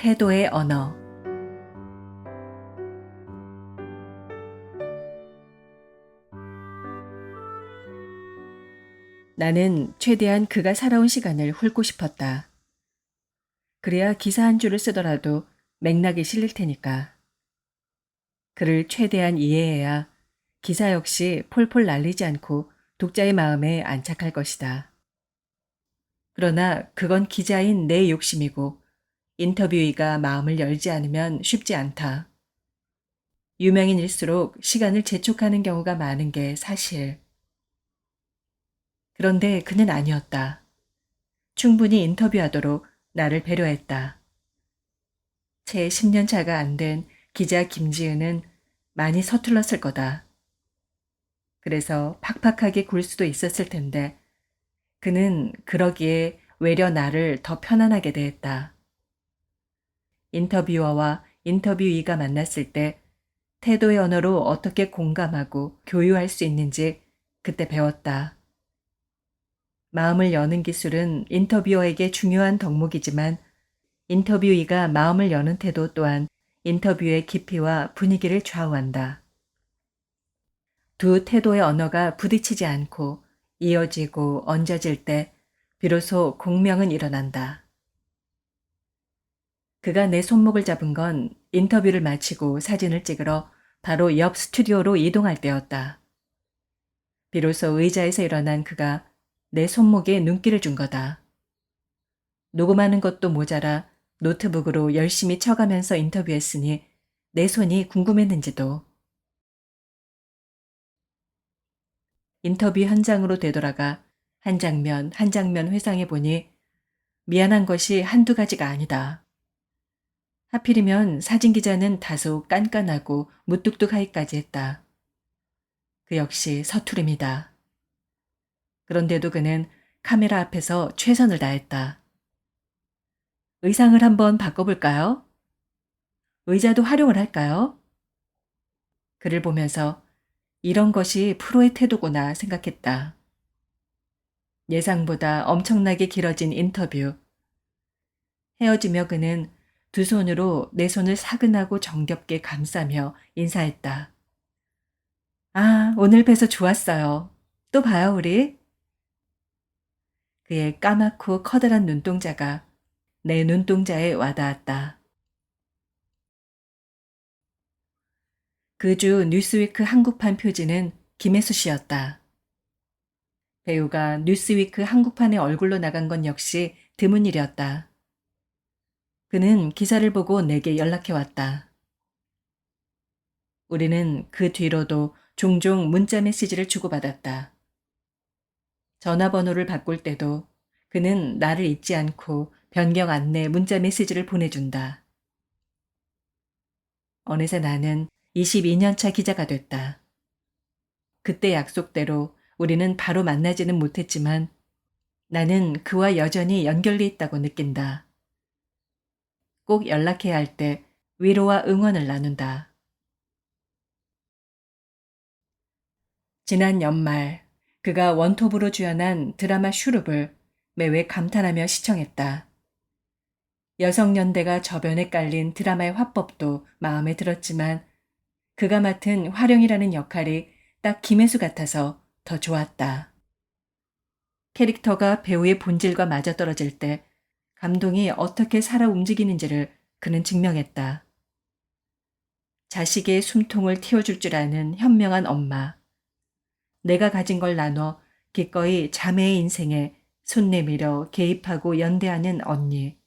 태도의 언어. 나는 최대한 그가 살아온 시간을 훑고 싶었다. 그래야 기사 한 줄을 쓰더라도 맥락이 실릴 테니까. 그를 최대한 이해해야 기사 역시 폴폴 날리지 않고 독자의 마음에 안착할 것이다. 그러나 그건 기자인 내 욕심이고 인터뷰이가 마음을 열지 않으면 쉽지 않다. 유명인일수록 시간을 재촉하는 경우가 많은 게 사실. 그런데 그는 아니었다. 충분히 인터뷰하도록 나를 배려했다. 채 10년 차가 안 된 기자 김지은은 많이 서툴렀을 거다. 그래서 팍팍하게 굴 수도 있었을 텐데 그는 그러기에 외려 나를 더 편안하게 대했다. 인터뷰어와 인터뷰이가 만났을 때 태도의 언어로 어떻게 공감하고 교유할 수 있는지 그때 배웠다. 마음을 여는 기술은 인터뷰어에게 중요한 덕목이지만 인터뷰이가 마음을 여는 태도 또한 인터뷰의 깊이와 분위기를 좌우한다. 두 태도의 언어가 부딪히지 않고 이어지고 얹어질 때 비로소 공명은 일어난다. 그가 내 손목을 잡은 건 인터뷰를 마치고 사진을 찍으러 바로 옆 스튜디오로 이동할 때였다. 비로소 의자에서 일어난 그가 내 손목에 눈길을 준 거다. 녹음하는 것도 모자라 노트북으로 열심히 쳐가면서 인터뷰했으니 내 손이 궁금했는지도. 인터뷰 현장으로 되돌아가 한 장면 한 장면 회상해 보니 미안한 것이 한두 가지가 아니다. 하필이면 사진기자는 다소 깐깐하고 무뚝뚝하기까지 했다. 그 역시 서투름이다. 그런데도 그는 카메라 앞에서 최선을 다했다. 의상을 한번 바꿔볼까요? 의자도 활용을 할까요? 그를 보면서 이런 것이 프로의 태도구나 생각했다. 예상보다 엄청나게 길어진 인터뷰. 헤어지며 그는 두 손으로 내 손을 사근하고 정겹게 감싸며 인사했다. 아, 오늘 뵈서 좋았어요. 또 봐요, 우리. 그의 까맣고 커다란 눈동자가 내 눈동자에 와닿았다. 그 주 뉴스위크 한국판 표지는 김혜수 씨였다. 배우가 뉴스위크 한국판에 얼굴로 나간 건 역시 드문 일이었다. 그는 기사를 보고 내게 연락해 왔다. 우리는 그 뒤로도 종종 문자 메시지를 주고받았다. 전화번호를 바꿀 때도 그는 나를 잊지 않고 변경 안내 문자 메시지를 보내준다. 어느새 나는 22년 차 기자가 됐다. 그때 약속대로 우리는 바로 만나지는 못했지만 나는 그와 여전히 연결돼 있다고 느낀다. 꼭 연락해야 할 때 위로와 응원을 나눈다. 지난 연말 그가 원톱으로 주연한 드라마 슈룹을 매회 감탄하며 시청했다. 여성연대가 저변에 깔린 드라마의 화법도 마음에 들었지만 그가 맡은 화령이라는 역할이 딱 김혜수 같아서 더 좋았다. 캐릭터가 배우의 본질과 맞아떨어질 때 감동이 어떻게 살아 움직이는지를 그는 증명했다. 자식의 숨통을 틔워줄 줄 아는 현명한 엄마. 내가 가진 걸 나눠 기꺼이 자매의 인생에 손 내밀어 개입하고 연대하는 언니.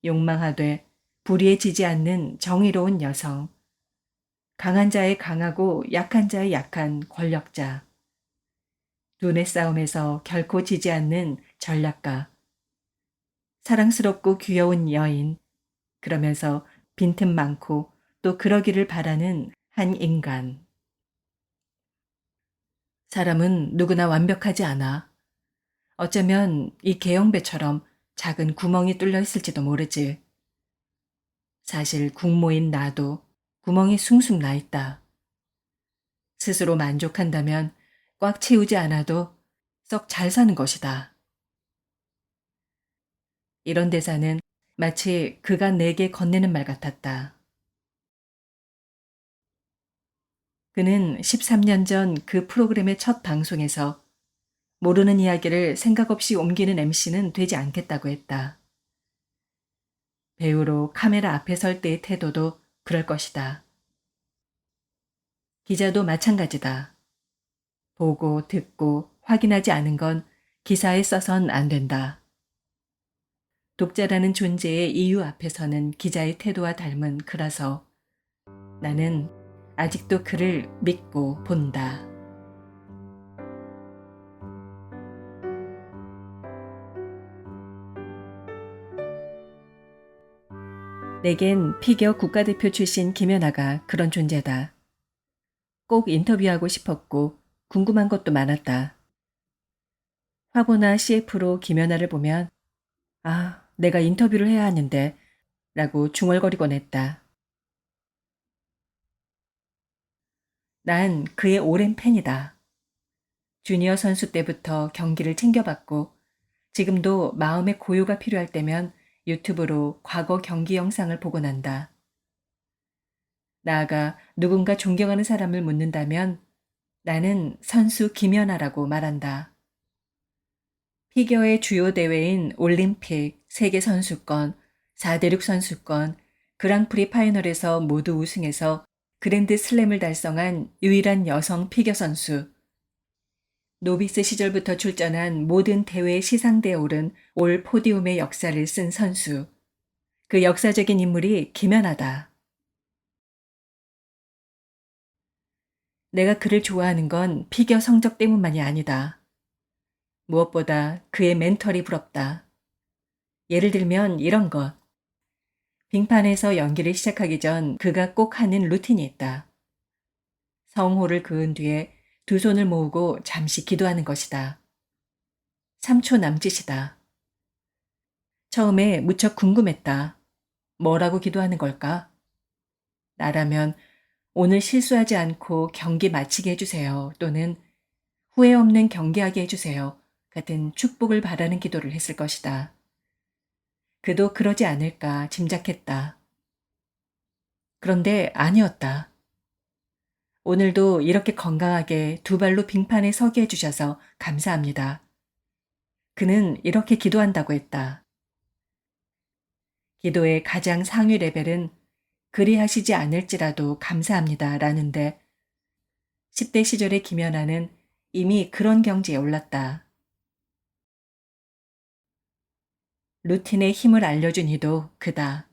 욕망하되 불의에 지지 않는 정의로운 여성. 강한 자의 강하고 약한 자의 약한 권력자. 눈의 싸움에서 결코 지지 않는 전략가. 사랑스럽고 귀여운 여인. 그러면서 빈틈 많고 또 그러기를 바라는 한 인간. 사람은 누구나 완벽하지 않아. 어쩌면 이 개영배처럼 작은 구멍이 뚫려 있을지도 모르지. 사실 국모인 나도 구멍이 숭숭 나 있다. 스스로 만족한다면 꽉 채우지 않아도 썩 잘 사는 것이다. 이런 대사는 마치 그가 내게 건네는 말 같았다. 그는 13년 전 그 프로그램의 첫 방송에서 모르는 이야기를 생각 없이 옮기는 MC는 되지 않겠다고 했다. 배우로 카메라 앞에 설 때의 태도도 그럴 것이다. 기자도 마찬가지다. 보고 듣고 확인하지 않은 건 기사에 써선 안 된다. 독자라는 존재의 이유 앞에서는 기자의 태도와 닮은 그라서 나는 아직도 그를 믿고 본다. 내겐 피겨 국가대표 출신 김연아가 그런 존재다. 꼭 인터뷰하고 싶었고 궁금한 것도 많았다. 화보나 CF로 김연아를 보면 내가 인터뷰를 해야 하는데 라고 중얼거리곤 했다. 난 그의 오랜 팬이다. 주니어 선수 때부터 경기를 챙겨봤고 지금도 마음의 고요가 필요할 때면 유튜브로 과거 경기 영상을 보곤 한다. 나아가 누군가 존경하는 사람을 묻는다면 나는 선수 김연아라고 말한다. 피겨의 주요 대회인 올림픽, 세계선수권, 4대륙 선수권, 그랑프리 파이널에서 모두 우승해서 그랜드 슬램을 달성한 유일한 여성 피겨 선수. 노비스 시절부터 출전한 모든 대회의 시상대에 오른 올 포디움의 역사를 쓴 선수. 그 역사적인 인물이 김연아다. 내가 그를 좋아하는 건 피겨 성적 때문만이 아니다. 무엇보다 그의 멘털이 부럽다. 예를 들면 이런 것. 빙판에서 연기를 시작하기 전 그가 꼭 하는 루틴이 있다. 성호를 그은 뒤에 두 손을 모으고 잠시 기도하는 것이다. 3초 남짓이다. 처음에 무척 궁금했다. 뭐라고 기도하는 걸까? 나라면 오늘 실수하지 않고 경기 마치게 해주세요. 또는 후회 없는 경기하게 해주세요. 같은 축복을 바라는 기도를 했을 것이다. 그도 그러지 않을까 짐작했다. 그런데 아니었다. 오늘도 이렇게 건강하게 두 발로 빙판에 서게 해주셔서 감사합니다. 그는 이렇게 기도한다고 했다. 기도의 가장 상위 레벨은 그리하시지 않을지라도 감사합니다 라는데 10대 시절의 김연아는 이미 그런 경지에 올랐다. 루틴의 힘을 알려준 이도 그다.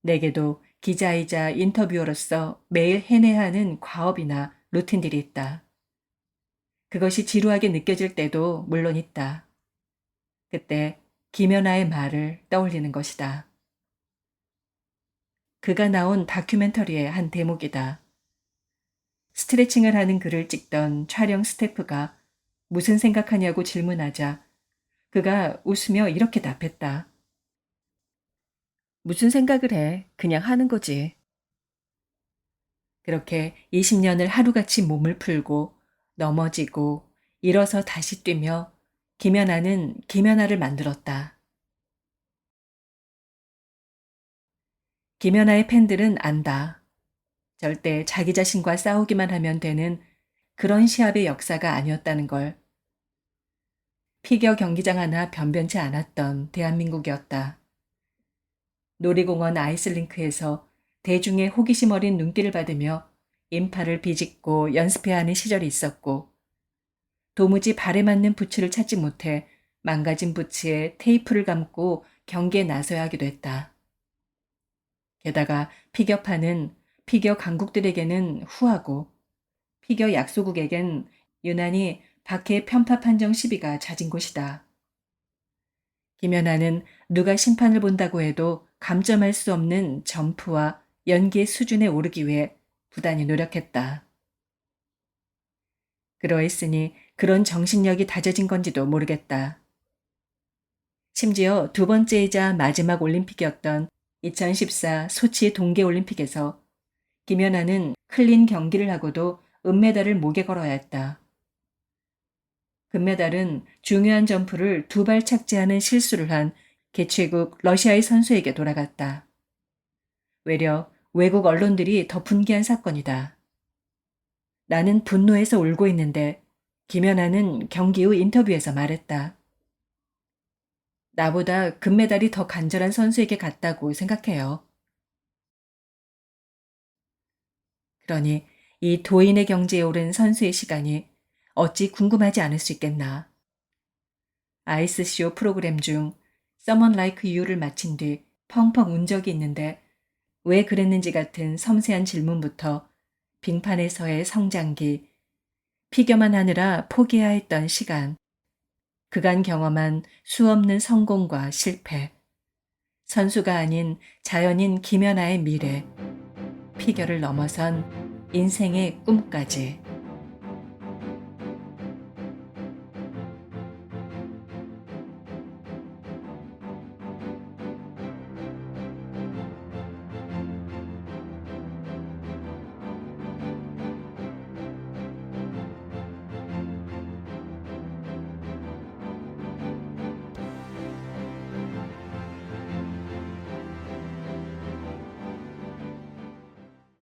내게도 기자이자 인터뷰어로서 매일 해내야 하는 과업이나 루틴들이 있다. 그것이 지루하게 느껴질 때도 물론 있다. 그때 김연아의 말을 떠올리는 것이다. 그가 나온 다큐멘터리의 한 대목이다. 스트레칭을 하는 그를 찍던 촬영 스태프가 무슨 생각하냐고 질문하자 그가 웃으며 이렇게 답했다. 무슨 생각을 해? 그냥 하는 거지. 그렇게 20년을 하루같이 몸을 풀고 넘어지고 일어서 다시 뛰며 김연아는 김연아를 만들었다. 김연아의 팬들은 안다. 절대 자기 자신과 싸우기만 하면 되는 그런 시합의 역사가 아니었다는 걸. 피겨 경기장 하나 변변치 않았던 대한민국이었다. 놀이공원 아이스링크에서 대중의 호기심 어린 눈길을 받으며 인파를 비집고 연습해야 하는 시절이 있었고 도무지 발에 맞는 부츠를 찾지 못해 망가진 부츠에 테이프를 감고 경기에 나서야 하기도 했다. 게다가 피겨파는 피겨 강국들에게는 후하고 피겨 약소국에겐 유난히 박해 편파 판정 시비가 잦은 곳이다. 김연아는 누가 심판을 본다고 해도 감점할 수 없는 점프와 연기의 수준에 오르기 위해 부단히 노력했다. 그러했으니 그런 정신력이 다져진 건지도 모르겠다. 심지어 두 번째이자 마지막 올림픽이었던 2014 소치 동계올림픽에서 김연아는 클린 경기를 하고도 은메달을 목에 걸어야 했다. 금메달은 중요한 점프를 두 발 착지하는 실수를 한 개최국 러시아의 선수에게 돌아갔다. 외려 외국 언론들이 더 분개한 사건이다. 나는 분노해서 울고 있는데 김연아는 경기 후 인터뷰에서 말했다. 나보다 금메달이 더 간절한 선수에게 갔다고 생각해요. 그러니 이 도인의 경지에 오른 선수의 시간이 어찌 궁금하지 않을 수 있겠나. 아이스쇼 프로그램 중 Someone Like You를 마친 뒤 펑펑 운 적이 있는데 왜 그랬는지 같은 섬세한 질문부터 빙판에서의 성장기, 피겨만 하느라 포기해야 했던 시간, 그간 경험한 수없는 성공과 실패, 선수가 아닌 자연인 김연아의 미래, 피겨를 넘어선 인생의 꿈까지.